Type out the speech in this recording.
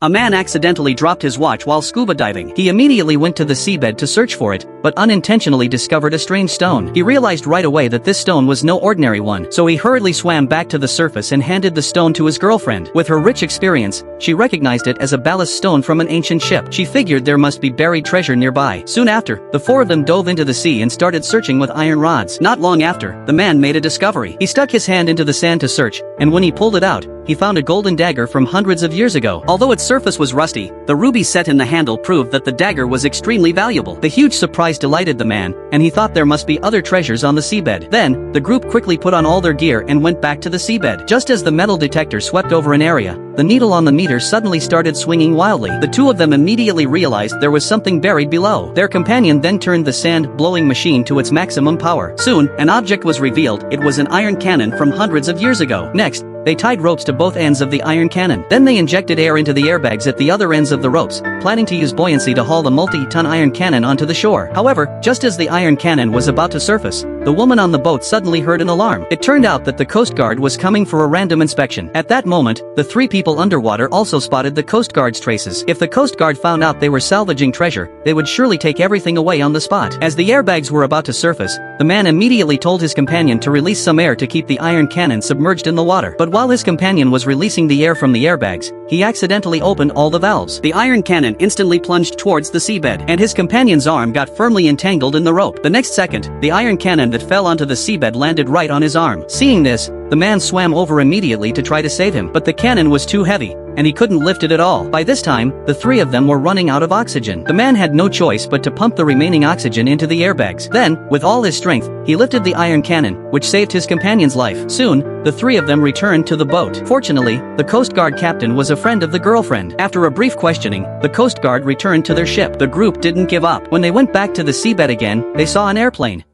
A man accidentally dropped his watch while scuba diving. He immediately went to the seabed to search for it, but unintentionally discovered a strange stone. He realized right away that this stone was no ordinary one, so he hurriedly swam back to the surface and handed the stone to his girlfriend. With her rich experience, she recognized it as a ballast stone from an ancient ship. She figured there must be buried treasure nearby. Soon after, the four of them dove into the sea and started searching with iron rods. Not long after, the man made a discovery. He stuck his hand into the sand to search, and when he pulled it out, he found a golden dagger from hundreds of years ago. Although its surface was rusty, the ruby set in the handle proved that the dagger was extremely valuable. The huge surprise delighted the man, and he thought there must be other treasures on the seabed. Then, the group quickly put on all their gear and went back to the seabed. Just as the metal detector swept over an area, the needle on the meter suddenly started swinging wildly. The two of them immediately realized there was something buried below. Their companion then turned the sand-blowing machine to its maximum power. Soon, an object was revealed. It was an iron cannon from hundreds of years ago. Next, they tied ropes to both ends of the iron cannon. Then they injected air into the airbags at the other ends of the ropes, planning to use buoyancy to haul the multi-ton iron cannon onto the shore. However, just as the iron cannon was about to surface, the woman on the boat suddenly heard an alarm. It turned out that the Coast Guard was coming for a random inspection. At that moment, the three people underwater also spotted the Coast Guard's traces. If the Coast Guard found out they were salvaging treasure, they would surely take everything away on the spot. As the airbags were about to surface, the man immediately told his companion to release some air to keep the iron cannon submerged in the water. But while his companion was releasing the air from the airbags, he accidentally opened all the valves. The iron cannon instantly plunged towards the seabed, and his companion's arm got firmly entangled in the rope. The next second, the iron cannon that fell onto the seabed landed right on his arm. Seeing this, the man swam over immediately to try to save him, but the cannon was too heavy, and he couldn't lift it at all. By this time, the three of them were running out of oxygen. The man had no choice but to pump the remaining oxygen into the airbags. Then, with all his strength, he lifted the iron cannon, which saved his companion's life. Soon, the three of them returned to the boat. Fortunately, the Coast Guard captain was a friend of the girlfriend. After a brief questioning, the Coast Guard returned to their ship. The group didn't give up. When they went back to the seabed again, they saw an airplane.